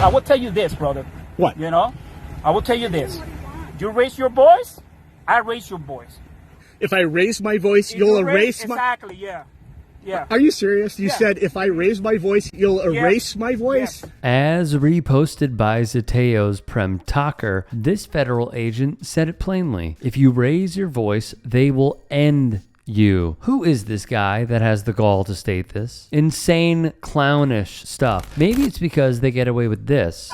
I will tell you this, brother. What? You know, I will tell you this. You raise your voice, I raise your voice. If I raise my voice, you'll erase my... Exactly, yeah. Yeah. Are you serious? You said if I raise my voice, you'll erase my voice? Yes. As reposted by Zateo's Prem Tucker, this federal agent said it plainly. If you raise your voice, they will end you. Who is this guy that has the gall to state this? Insane, clownish stuff. Maybe it's because they get away with this.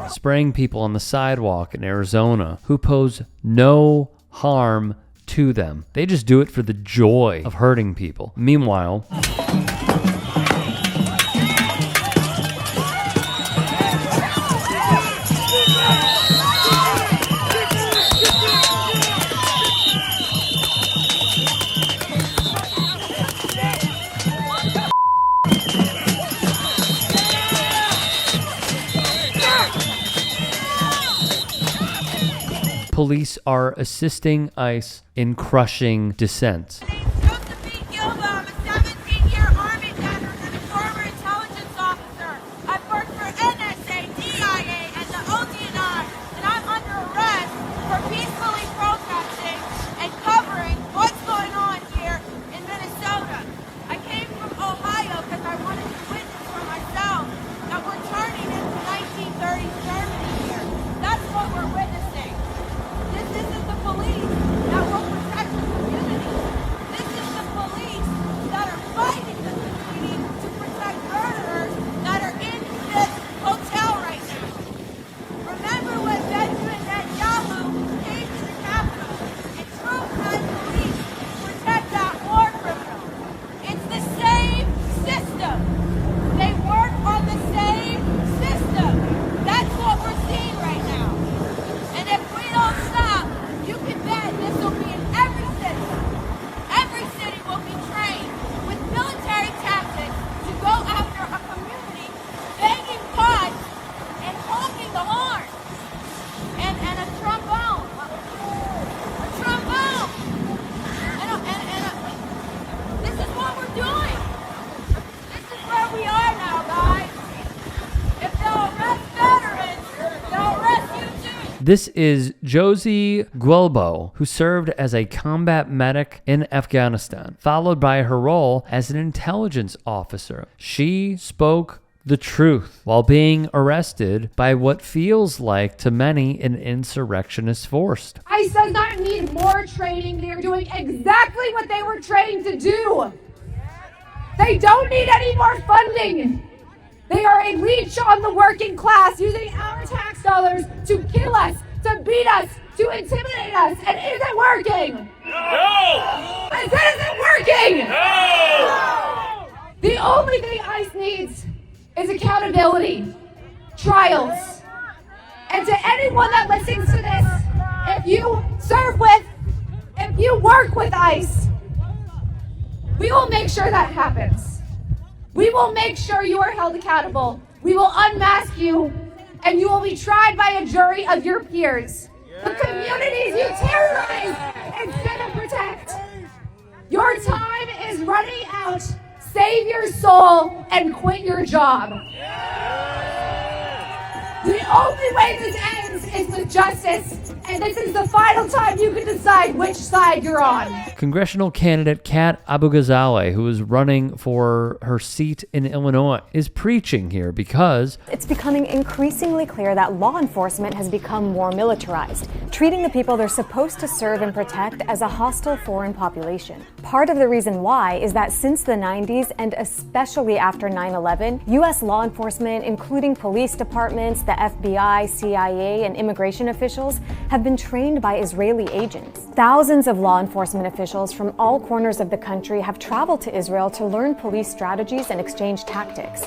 Spraying people on the sidewalk in Arizona who pose no harm to them. They just do it for the joy of hurting people. Meanwhile, police are assisting ICE in crushing dissent. This is Josie Guelbo, who served as a combat medic in Afghanistan, followed by her role as an intelligence officer. She spoke the truth while being arrested by what feels like to many an insurrectionist force. ICE does not need more training. They are doing exactly what they were trained to do. They don't need any more funding. They are a leech on the working class, using our tax dollars to kill us, to beat us, to intimidate us. And is it working? No! I said, is it working? No! The only thing ICE needs is accountability, trials. And to anyone that listens to this, if you serve with, if you work with ICE, we will make sure that happens. We will make sure you are held accountable. We will unmask you, and you will be tried by a jury of your peers. The communities you terrorize instead of protect. Your time is running out. Save your soul and quit your job. The only way this ends is with justice, and this is the final time you can decide which side you're on. Congressional candidate Kat Abu-Ghazaleh, who is running for her seat in Illinois, is preaching here because it's becoming increasingly clear that law enforcement has become more militarized, treating the people they're supposed to serve and protect as a hostile foreign population. Part of the reason why is that since the 90s, and especially after 9/11, U.S. law enforcement, including police departments, the FBI, CIA, and immigration officials, have been trained by Israeli agents. Thousands of law enforcement officials from all corners of the country have traveled to Israel to learn police strategies and exchange tactics.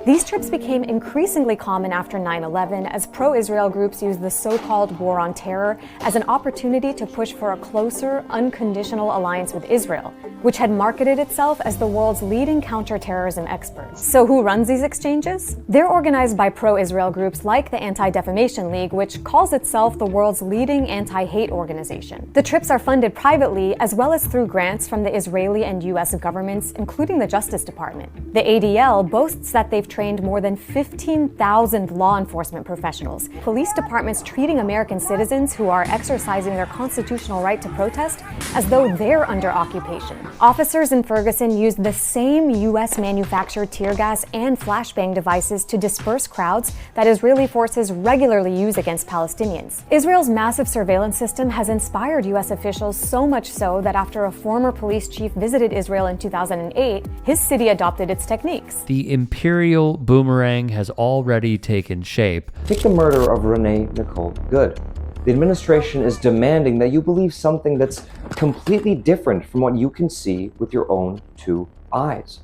These trips became increasingly common after 9/11 as pro-Israel groups used the so-called war on terror as an opportunity to push for a closer, unconditional alliance with Israel, which had marketed itself as the world's leading counterterrorism expert. So who runs these exchanges? They're organized by pro-Israel groups like the Anti-Defamation League, which calls itself the world's leading anti-hate organization. The trips are funded privately as well as through grants from the Israeli and US governments, including the Justice Department. The ADL boasts that they've trained more than 15,000 law enforcement professionals, police departments treating American citizens who are exercising their constitutional right to protest as though they're under occupation. Officers in Ferguson used the same US-manufactured tear gas and flashbang devices to disperse crowds that Israeli forces regularly use against Palestinians. Israel's massive surveillance system has inspired US officials so much so that after a former police chief visited Israel in 2008, his city adopted its techniques. The imperial boomerang has already taken shape. Take the murder of Renee Nicole Good. The administration is demanding that you believe something that's completely different from what you can see with your own two eyes.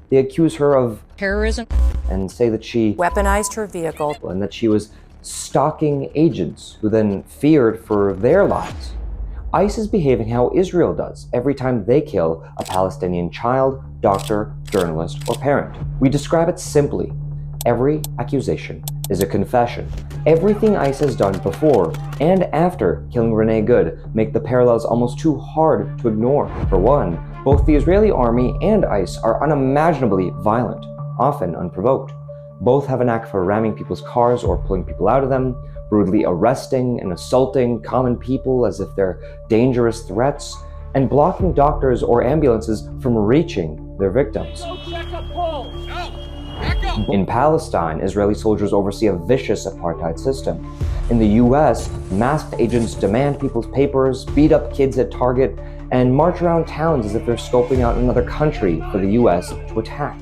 They accuse her of terrorism and say that she weaponized her vehicle and that she was stalking agents who then feared for their lives. ICE is behaving how Israel does every time they kill a Palestinian child, doctor, journalist, or parent. We describe it simply. Every accusation is a confession. Everything ICE has done before and after killing Renee Good make the parallels almost too hard to ignore. For one, both the Israeli army and ICE are unimaginably violent, often unprovoked. Both have a knack for ramming people's cars or pulling people out of them, brutally arresting and assaulting common people as if they're dangerous threats, and blocking doctors or ambulances from reaching their victims. In Palestine, Israeli soldiers oversee a vicious apartheid system. In the US, masked agents demand people's papers, beat up kids at Target, and march around towns as if they're scoping out another country for the US to attack.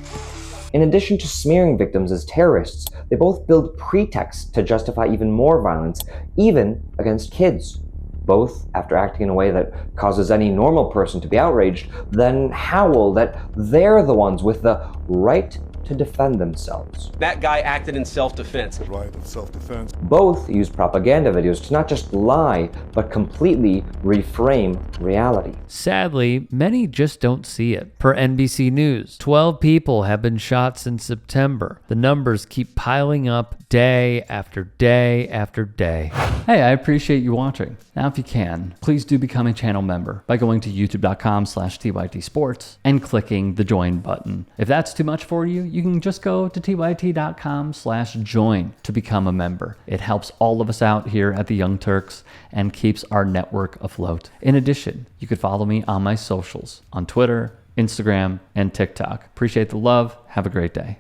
In addition to smearing victims as terrorists, they both build pretexts to justify even more violence, even against kids. Both, after acting in a way that causes any normal person to be outraged, then howl that they're the ones with the right to defend themselves. That guy acted in self-defense. Right of self-defense. Both use propaganda videos to not just lie, but completely reframe reality. Sadly, many just don't see it. Per NBC News, 12 people have been shot since September. The numbers keep piling up day after day after day. Hey, I appreciate you watching. Now, if you can, please do become a channel member by going to youtube.com/TYTSports and clicking the join button. If that's too much for you, you can just go to tyt.com/join to become a member. It helps all of us out here at the Young Turks and keeps our network afloat. In addition, you could follow me on my socials on Twitter, Instagram, and TikTok. Appreciate the love. Have a great day.